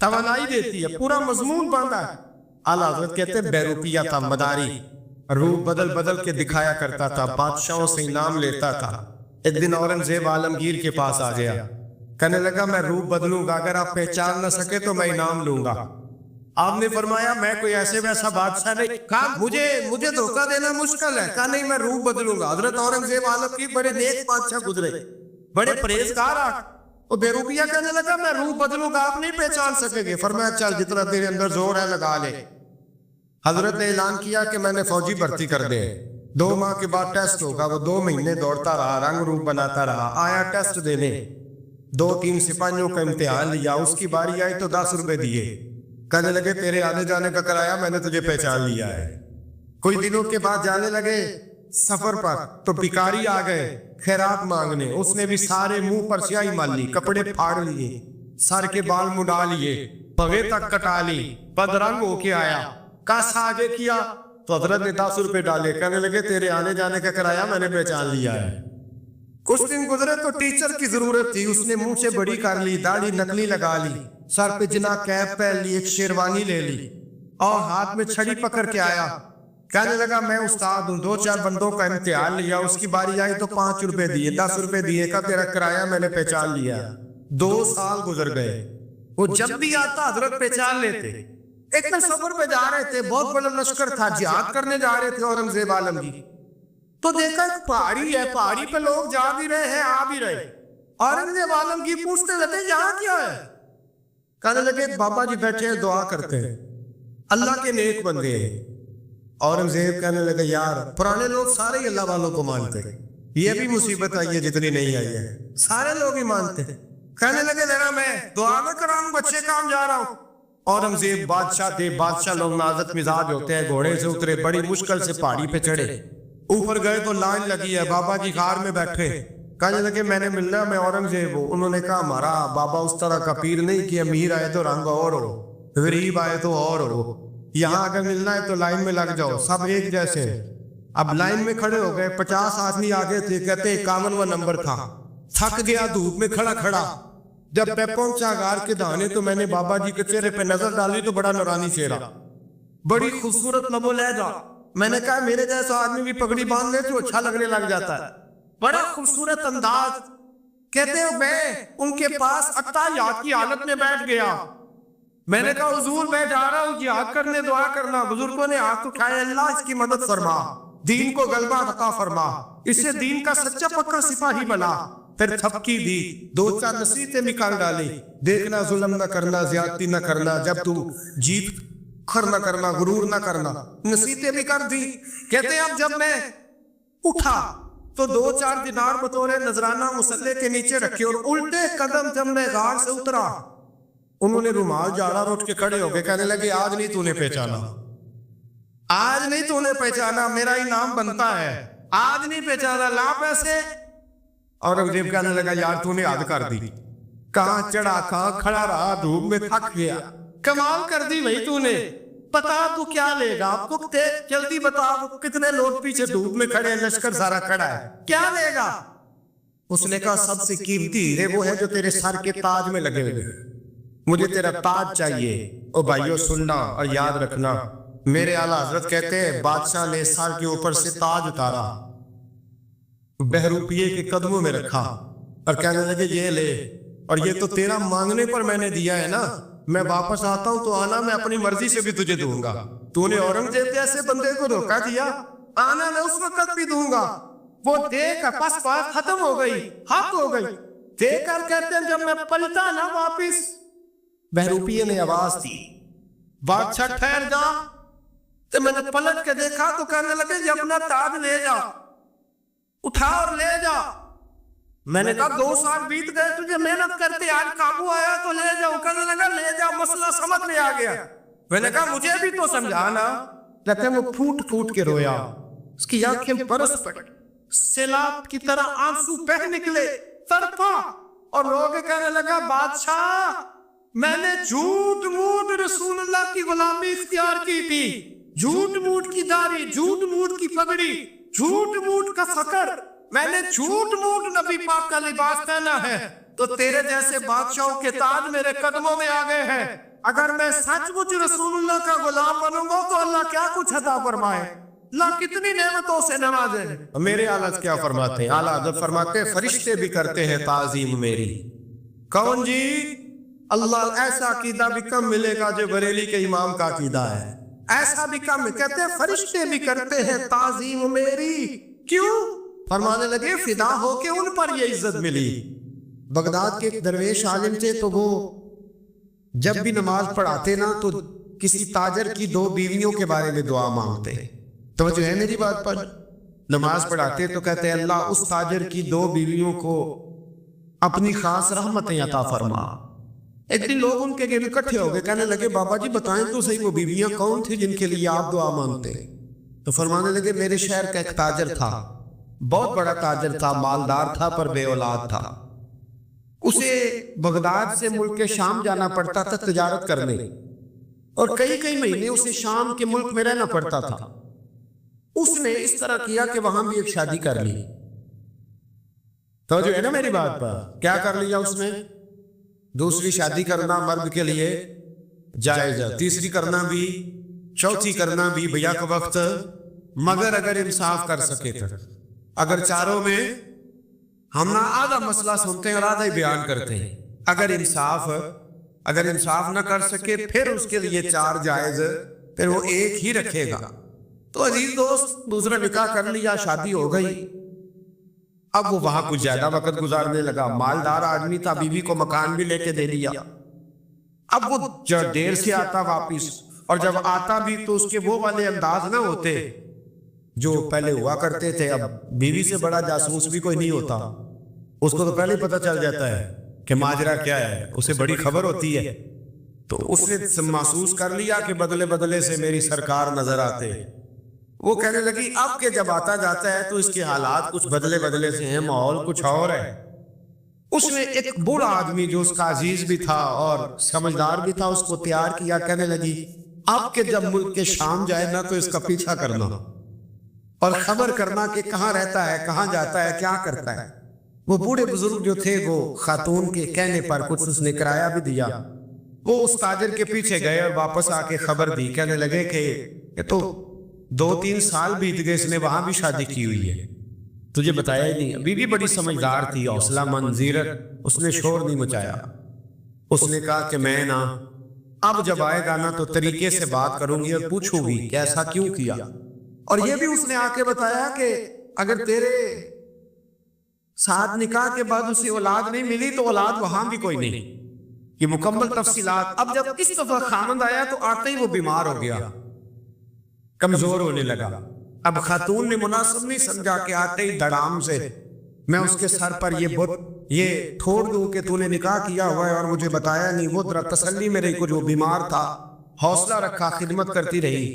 توانائی دیتی ہے, پورا مضمون باندھا ہے. اعلیٰ حضرت کہتے ہیں بہروپیہ تھا, مداری, روپ بدل بدل کے دکھایا کرتا تھا, بادشاہوں سے انعام لیتا تھا. ایک دن اورنگزیب عالمگیر کے پاس آ گیا, کہنے لگا میں روپ بدلوں گا, اگر آپ پہچان نہ سکے تو میں انعام لوں گا. آپ نے فرمایا میں کوئی ایسے ویسا بادشاہ نہیں. کہا مجھے دھوکہ دینا مشکل ہے. کہا نہیں میں روپ بدلوں گا. حضرت اورنگزیب عالمگیر بڑے نیک بادشاہ گزرے, بڑے پرہیزگار. وہ بہروپیہ کہنے لگا میں روپ بدلوں گا, آپ نہیں پہچان سکیں گے. فرمایا چل جتنا تیرے اندر زور ہے لگا لے. حضرت نے اعلان کیا کہ میں نے فوجی بھرتی کر دے, 2 ماہ کے بعد ٹیسٹ ہوگا. وہ 2 مہینے دوڑتا رہا, رنگ روپ بناتا رہا, آیا ٹیسٹ دینے. 2-3 سپاہیوں کا امتحان لیا, اس کی باری آئی تو 10 روپے دیے. کہنے لگے تیرے آنے جانے کا کرایہ میں نے تجھے پہچان لیا ہے. کچھ دنوں کے بعد جانے لگے سفر پر, تو بھکاری آ گئے خیرات مانگنے. اس نے بھی سارے منہ پر سیاہی مال لی, کپڑے پھاڑ لیے, سر کے بال مڈا لیے, پگے تک کٹا لی, بدرنگ ہو کے آیا. کس آگے کیا تو حضرت نے 10 روپے ڈالے. کہنے لگے تیرے آنے جانے کا کرایہ میں نے پہچان لیا ہے. کچھ دن گزرے تو ٹیچر کی ضرورت تھی. اس نے منہ سے بڑی کر لی, داڑھی نکلی لگا لی, سر پہ جنا کیپ پہن لی, ایک شیروانی لے لی اور ہاتھ میں چھڑی پکڑ کے آیا. کہنے لگا میں استاد ہوں, 2-4 بندوں کا امتحان لیا, اس کی باری آئی تو 5 روپے دیے, 10 روپے دیے. کا تیرا کرایہ میں نے پہچان لیا. 2 سال گزر گئے. وہ جب بھی آتا حضرت پہچان لیتے. ایک دن سفر پہ جا رہے تھے, بہت بڑا لشکر تھا, جہاد کرنے جا رہے تھے اورنگزیب عالمگیر. تو دیکھا ایک پہاڑی ہے, پہاڑی پہ لوگ جا بھی رہے ہیں آ بھی رہے. اورنگزیب عالمگیر پوچھتے رہتے یہاں کیا ہے. کہنے لگے بابا جی بیٹھے ہیں دعا کرتے ہیں, اللہ کے نیک بندے ہیں. اورنگزیب کہنے لگے یار پرانے لوگ سارے ہی اللہ والوں کو مانتے ہیں, یہ بھی مصیبت آئی ہے جتنی نہیں آئی ہے, سارے لوگ ہی مانتے ہیں. کہنے لگے ذرا میں دعا نہ کراؤں, بچے کام جا رہا ہوں. اورنگزیب بادشاہ تھے, بادشاہ لوگ نازک مزاج ہوتے ہیں. گھوڑے سے اترے, بڑی مشکل سے پہاڑی پہ چڑھے, اوپر گئے تو لائن لگی ہے, بابا جی غار میں بیٹھے. کہنے لگے میں نے ملنا, میں اورنگزیب ہوں. انہوں نے کہا ہمارا بابا اس طرح کا پیر نہیں کہ امیر آئے تو رنگ اور ہو, غریب آئے تو اور ہو. یہاں اگر ملنا ہے تو لائن میں لگ جاؤ, سب ایک جیسے. اب لائن میں کھڑے ہو گئے, 50 آدمی آگے تھے. کہتے 51واں نمبر تھا. تھک گیا دھوپ میں کھڑا کھڑا. جب میں پہنچا غار کے دہانے تو میں نے بابا جی کے چہرے پہ نظر ڈالی تو بڑا نورانی چہرہ, بڑی خوبصورت لب و لہجہ. میں نے کہا میرے جیسا آدمی بھی پگڑی باندھ لے تو اچھا لگنے لگ جاتا ہے, بڑا خوبصورت انداز. کہتے ہو میں ان کے پاس اتحیات کی حالت میں بیٹھ گیا. میں نے کہا حضور میں جا رہا ہوں جہاد کرنے, دعا کرنا. بزرگوں نے ہاتھ اٹھائے, اللہ اس کی مدد فرما, دین کو غلبہ عطا فرما, اسے دین کا سچا پکا سپاہی بنا. پھر تھپکی دی, 2-4 نصیحتیں نکال ڈالی. دیکھنا ظلم نہ کرنا, زیادتی نہ کرنا, جب تو جیت کھر نہ کرنا, غرور نہ کرنا. نصیحتیں بھی کر دی. کہتے ہیں اب جب میں اٹھا تو 2-4 دینار بطور نذرانہ مسلح کے نیچے رکھے, اور الٹے قدم جب میں غار سے اترا انہوں نے رومال جاڑا اٹھ کے کھڑے ہو گئے. کہنے لگے آج نہیں تو نے پہچانا, آج نہیں تو نے پہچانا, میرا انعام بنتا ہے, آج نہیں پہچانا, لا پیسے. اورنگزیب کہنے لگا یار تو نے حد کر دی, کہاں چڑھا کہاں کھڑا رہا, دھوپ میں تھک گیا. کمال کر دی بھائی تو نے, بتا تو کیا لے گا. آپ کو جلدی بتا, کتنے لوگ پیچھے دھوپ میں کھڑے ہیں, لشکر سارا کھڑا ہے, کیا لے گا. اس نے کہا سب سے قیمتی ہیرے وہ ہے جو تیرے سر کے تاج میں لگے ہوئے, مجھے تیرا تاج چاہیے. او بھائیو سننا اور یاد رکھنا, میرے اعلیٰ حضرت کہتے ہیں بادشاہ نے سر کے اوپر سے تاج اتارا, بہروپیے کے قدموں میں رکھا اور کہنے لگے یہ لے, اور یہ تو تیرا مانگنے پر میں نے دیا ہے نا, میں واپس آتا ہوں تو آنا, میں اپنی مرضی سے بھی تجھے دوں گا. تو نے اورنگزیب جیسے بندے کو دھوکہ دیا, آنا میں اس وقت بھی دوں گا. وہ دیکھ کر بس بات ختم ہو گئی, حق ہو گئی. دیکھ کر کہتے ہیں جب میں پلٹا نا واپس, بہروپیے نے آواز دی بادشاہ ٹھہر جا. تو میں نے پلٹ کے دیکھا تو کہنے لگے یہ اپنا تاج لے جا, اٹھا اور لے جا. میں نے کہا 2 سال بیت گئے تجھے محنت کرتے, آج قابو آیا تو لے جاؤ. کہنے لگا لے جا, مسئلہ سمجھ میں آ گیا. میں نے کہا مجھے بھی تو سمجھانا. کہتے ہیں وہ پھوٹ پھوٹ کے رویا, اس کی آنکھیں برس پڑی, سیلاب کی طرح آنسو بہہ نکلے, تڑپا اور رو کے کہنے لگا بادشاہ میں نے جھوٹ موٹ رسول اللہ کی غلامی اختیار کی تھی, جھوٹ موٹ کی داڑھی, جھوٹ موٹ کی پگڑی, جھوٹ موٹ کا فقر, میں نے جھوٹ موٹ نبی پاک کا لباس پہنا ہے, تو تیرے جیسے بادشاہوں کے تاج میرے قدموں میں آ گئے ہیں. اگر میں سچ مچ رسول اللہ کا غلام بنوں گا تو اللہ کیا کچھ عطا فرمائے، اللہ کتنی نعمتوں سے نوازے۔ میرے اعلیٰ کیا فرماتے ہیں؟ اعلیٰ حضرت فرماتے ہیں فرشتے بھی کرتے ہیں تعظیم میری۔ کون جی؟ اللہ ایسا عقیدہ بھی کم ملے گا جو بریلی کے امام کا عقیدہ ہے، ایسا بھی کم، کہتے ہیں فرشتے بھی کرتے ہیں تعظیم میری۔ کیوں؟ فرمانے لگے فدا ہو کے ان پر یہ عزت ملی۔ بغداد کے ایک درویش عالم تھے، تو وہ جب بھی نماز پڑھاتے نا تو کسی تاجر کی 2 بیویوں کے بارے میں دعا مانگتے۔ توجہ ہے میری بات پر؟ نماز پڑھاتے تو کہتے ہیں اللہ اس تاجر کی 2 بیویوں کو اپنی خاص رحمتیں عطا فرما۔ ایک دن لوگ ان کے گھر اکٹھے ہو گئے، کہنے لگے بابا جی بتائیں تو صحیح وہ بیویاں کون تھی جن کے لیے آپ دعا مانگتے؟ تو فرمانے لگے میرے شہر کا ایک تاجر تھا، بہت بڑا تاجر تھا، مالدار تھا پر بے اولاد تھا۔ اسے بغداد سے ملک کے شام جانا پڑتا تھا تجارت کرنے، اور کئی کئی مہینے اسے شام کے ملک میں رہنا پڑتا تھا۔ اس نے اس طرح کیا کہ وہاں بھی ایک شادی کر لی۔ تو جو ہے نا میری بات پر، کیا کر لیا اس نے؟ دوسری شادی کرنا مرد کے لیے جائز ہے، تیسری کرنا بھی، چوتھی کرنا بھی بھیا کا وقت، مگر اگر انصاف کر سکے تو۔ اگر چاروں میں ہم نہ آدھا مسئلہ سنتے ہیں اور آدھا ہی بیان کرتے ہیں، اگر انصاف نہ کر سکے پھر اس کے لیے 4 جائز، پھر وہ ایک ہی رکھے گا۔ تو عزیز دوست دوسرا نکاح کر لیا، شادی ہو گئی، اب وہ وہاں کچھ زیادہ وقت گزارنے لگا، مالدار آدمی تھا، بیوی کو مکان بھی لے کے دے دیا۔ اب وہ جب دیر سے آتا واپس، اور جب آتا بھی تو اس کے وہ والے انداز نہ ہوتے جو پہلے ہوا کرتے تھے۔ اب بیوی سے بڑا جاسوس بھی کوئی نہیں ہوتا، اس کو تو پہلے ہی پتہ چل جاتا ہے کہ ماجرا کیا ہے، اسے بڑی خبر ہوتی ہے۔ تو اس نے محسوس کر لیا کہ بدلے بدلے سے میری سرکار نظر آتے۔ وہ کہنے لگی اب کہ جب آتا جاتا ہے تو اس کے حالات کچھ بدلے بدلے سے ہیں، ماحول کچھ اور ہے۔ اس نے ایک بوڑھا آدمی جو اس کا عزیز بھی تھا اور سمجھدار بھی تھا اس کو تیار کیا، کہنے لگی اب کہ جب ملک کے شام جائے نا تو اس کا پیچھا کرنا اور خبر کرنا کہ کہاں رہتا ہے، کہاں جاتا ہے، کیا کرتا ہے۔ وہ بوڑھے بزرگ جو تھے وہ خاتون کے کہنے پر کچھ اس نے کرایہ بھی دیا، وہ اس تاجر کے پیچھے گئے اور واپس آ کے خبر دی، کہنے لگے کہ یہ تو 2-3 سال بیت گئے، اس نے وہاں بھی شادی کی ہوئی ہے، تجھے بتایا ہی نہیں۔ بیوی بڑی سمجھدار تھی، حوصلہ مند، زیرک، اس نے شور نہیں مچایا۔ اس نے کہا کہ میں نا اب جب آئے گا نا تو طریقے سے بات کروں گی اور پوچھوں گی کہ ایسا کیوں کیا، اور یہ بھی اس نے آ کے بتایا کہ اگر تیرے ساتھ نکاح کے بعد اسے اولاد نہیں ملی تو اولاد وہاں بھی کوئی نہیں، یہ مکمل تفصیلات۔ اب جب اس دفعہ خامند آیا تو آتے ہی وہ بیمار ہو گیا، کمزور ہونے لگا۔ اب خاتون نے مناسب نہیں سمجھا کہ آتے ہی دڑام سے میں اس کے سر پر یہ ٹھوڑ دوں کہ تو نے نکاح کیا ہوا ہے اور مجھے بتایا نہیں۔ وہ ذرا تسلی میں رہی، کچھ وہ بیمار تھا، حوصلہ رکھا، خدمت کرتی رہی۔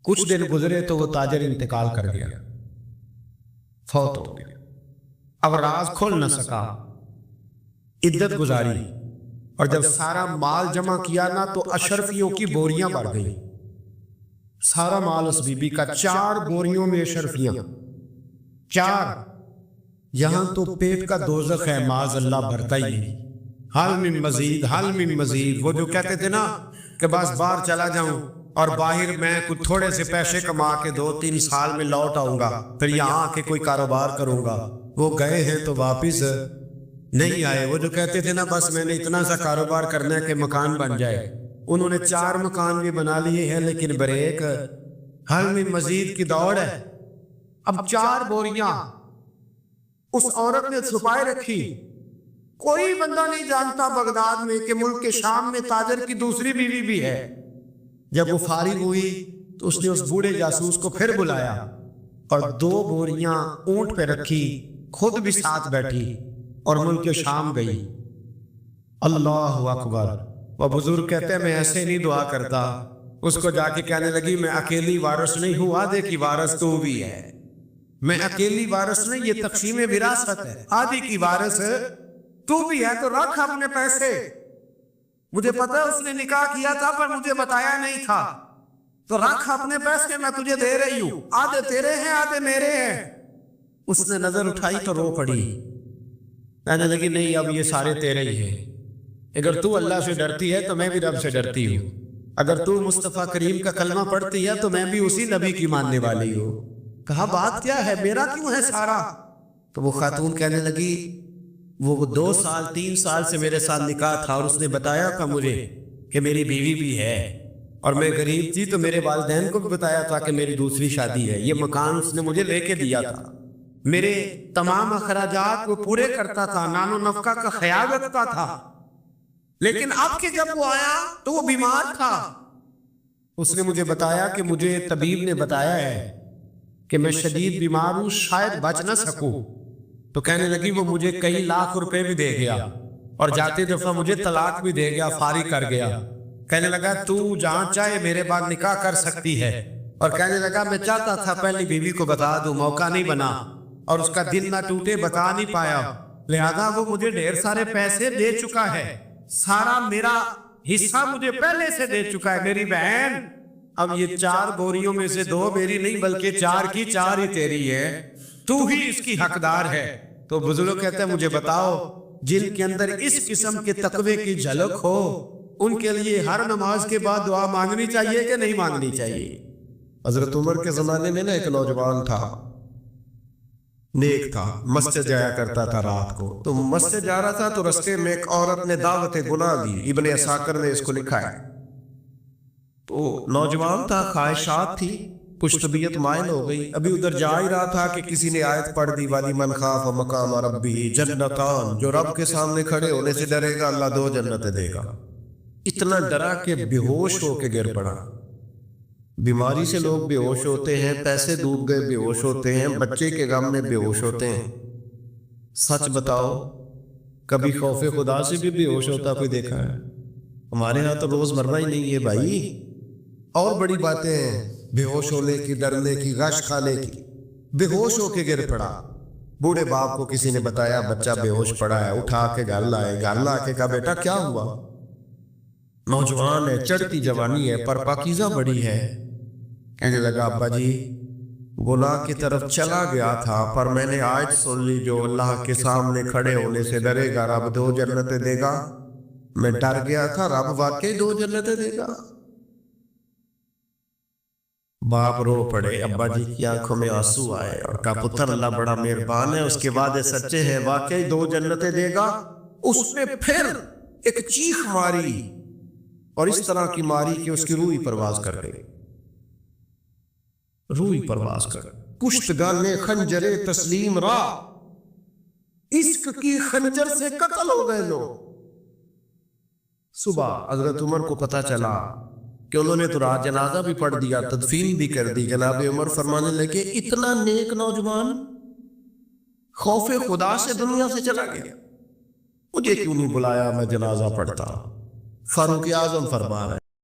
کچھ دن گزرے تو وہ تاجر انتقال کر گیا، فوت ہو گیا۔ اب راز کھول نہ سکا، عدت گزاری، اور جب سارا مال جمع کیا نا تو اشرفیوں کی بوریاں بڑھ گئی۔ سارا مال اس بی بی کا، 4 بوریوں میں اشرفیاں، 4۔ یہاں تو پیٹ کا دوزخ ہے، معاذ اللہ بھرتا ہی نہیں۔ حل من مزید، حل من مزید، وہ جو کہتے تھے نا کہ بس باہر چلا جاؤں اور باہر میں کچھ تھوڑے سے پیسے کما کے 2-3 سال میں لوٹ آؤں گا، پھر یہاں آ کے کوئی کاروبار کروں گا۔ وہ گئے ہیں تو واپس نہیں آئے۔ وہ جو کہتے تھے نا بس میں نے اتنا سا کاروبار کرنا ہے کہ مکان بن جائے، انہوں نے 4 مکان بھی بنا لیے ہیں، لیکن بریک حل من مزید کی دوڑ ہے۔ اب 4 بوریاں اس عورت نے چھپائے رکھی، کوئی بندہ نہیں جانتا بغداد میں کہ ملک کے شام میں تاجر کی دوسری بیوی بھی ہے۔ جب وہ فارغ ہوئی تو اس نے اس بوڑھے جاسوس کو پھر بلایا اور 2 بوریاں اونٹ پہ رکھی، خود بھی ساتھ بیٹھی اور ملک کے شام گئی۔ اللہ اکبر۔ وہ بزرگ کہتے ہیں میں ایسے نہیں دعا کرتا، اس کو جا کے کہنے لگی میں اکیلی وارث نہیں ہوں، آدھے کی وارث تو بھی ہے، میں اکیلی وارث نہیں، یہ تقسیم وراثت ہے، آدھی کی وارث تو بھی ہے، تو رکھ اپنے پیسے، مجھے پتا اس نے نکاح کیا تھا پر مجھے بتایا نہیں تھا، تو رکھ اپنے پیسے، میں تجھے دے رہی ہوں، آدھے تیرے ہیں آدھے میرے ہیں۔ اس نے نظر اٹھائی تو رو پڑی، کہنے لگی نہیں اب یہ سارے تیرے ہی ہیں۔ اگر تو اللہ سے ڈرتی ہے تو میں بھی رب سے ڈرتی ہوں، اگر تو مصطفیٰ کریم کا کلمہ پڑھتی ہے تو میں بھی اسی نبی کی ماننے والی ہوں۔ کہا بات کیا ہے، میرا کیوں ہے سارا؟ تو وہ خاتون کہنے لگی وہ 2 سال 3 سال سے میرے ساتھ نکاح تھا، اور اس نے بتایا تھا مجھے کہ میری بیوی بھی ہے، اور میں غریب تھی تو میرے والدین کو بھی بتایا تھا کہ میری دوسری شادی ہے، یہ مکان اس نے مجھے لے کے دیا تھا، میرے تمام اخراجات وہ پورے کرتا تھا، نان و نفقہ کا خیال رکھتا تھا، لیکن اب کہ جب وہ آیا تو وہ بیمار تھا۔ اس نے مجھے بتایا کہ مجھے طبیب نے بتایا ہے کہ میں شدید بیمار ہوں، شاید بچ نہ سکوں۔ تو کہنے لگی وہ مجھے کئی لاکھ روپے بھی دے گیا، اور جاتے دفعہ مجھے طلاق بھی دے گیا، فارغ کر گیا۔ کہنے لگا تو جہاں چاہے میرے بعد نکاح کر سکتی ہے، اور کہنے لگا میں چاہتا تھا پہلی بیوی کو بتا دوں، موقع نہیں بنا، اور اس کا دل نہ ٹوٹے، بتا نہیں پایا، لہذا وہ مجھے ڈھیر سارے پیسے دے چکا ہے، سارا میرا حصہ مجھے پہلے سے دے چکا ہے۔ میری بہن اب یہ 4 بوریوں میں سے 2 میری نہیں بلکہ 4 کی 4 ہی تیری ہے، تو ہی اس کی حقدار ہے۔ تو بزرگ کہتے ہیں مجھے بتاؤ جن کے اندر اس قسم کے تقوی کی جھلک ہو ان کے لیے ہر نماز کے بعد دعا مانگنی چاہیے کہ نہیں مانگنی چاہیے؟ حضرت عمر کے زمانے میں نا ایک نوجوان تھا، نیک تھا، مسجد جایا کرتا تھا رات کو، تو مسجد جا رہا تھا تو رستے میں ایک عورت نے دعوت گناہ دی، ابن عساکر نے اس کو لکھا ہے۔ تو نوجوان تھا، خواہشات تھی، کچھ طبیعت مائل ہو گئی، ابھی ادھر جا ہی رہا تھا کہ کسی نے آیت پڑھ دی والی من خاف مقام ربی جنتان، جو رب کے سامنے کھڑے ہونے سے ڈرے گا اللہ 2 جنتیں دے گا۔ اتنا ڈرا کہ بے ہوش ہو کے گر پڑا۔ بیماری سے لوگ بے ہوش ہوتے ہیں، پیسے ڈوب گئے بے ہوش ہوتے ہیں، بچے کے غم میں بے ہوش ہوتے ہیں۔ سچ بتاؤ کبھی خوف خدا سے بھی بے ہوش ہوتا کوئی دیکھا ہے؟ ہمارے ہاں تو روز مرہ ہی نہیں ہے بھائی، اور بڑی باتیں ہیں، بے ہوش ہونے کی، ڈرنے کی، غش کھانے کی۔ بے ہوش ہو کے گر پڑا، بوڑھے باپ کو کسی نے بتایا بچہ بے ہوش پڑا ہے، اٹھا کے گھر لائے، گھر لا کے کہا بیٹا کیا ہوا؟ نوجوان ہے، چڑھتی جوانی ہے، پر پاکیزہ بڑی ہے۔ کہنے لگا ابا جی گناہ کی طرف چلا گیا تھا، پر میں نے آیت سن لی جو اللہ کے سامنے کھڑے ہونے سے ڈرے گا رب 2 جنتیں دے گا، میں ڈر گیا تھا، رب واقعی 2 جنتیں دے گا۔ باپ رو پڑے، ابا جی کی آنکھوں میں آنسو آئے، اور کہا پتر اللہ بڑا مہربان ہے، اس کے وعدے سچے ہیں، واقعی 2 جنتیں دے گا۔ اس نے پھر ایک چیخ ماری، اور اس طرح کی ماری کہ اس کی روح ہی پرواز کر گئی، روح ہی پرواز کر گئی۔ کشتگانے خنجر تسلیم را، عشق کی خنجر سے قتل ہو گئے لوگ۔ صبح حضرت عمر کو پتہ چلا کہ انہوں نے تو رات جنازہ بھی پڑھ دیا، تدفین بھی کر دی۔ جناب عمر فرمانے لگے اتنا نیک نوجوان خوف خدا سے دنیا سے چلا گیا، مجھے کیوں نہیں بلایا، میں جنازہ پڑھتا۔ فاروق اعظم فرما رہے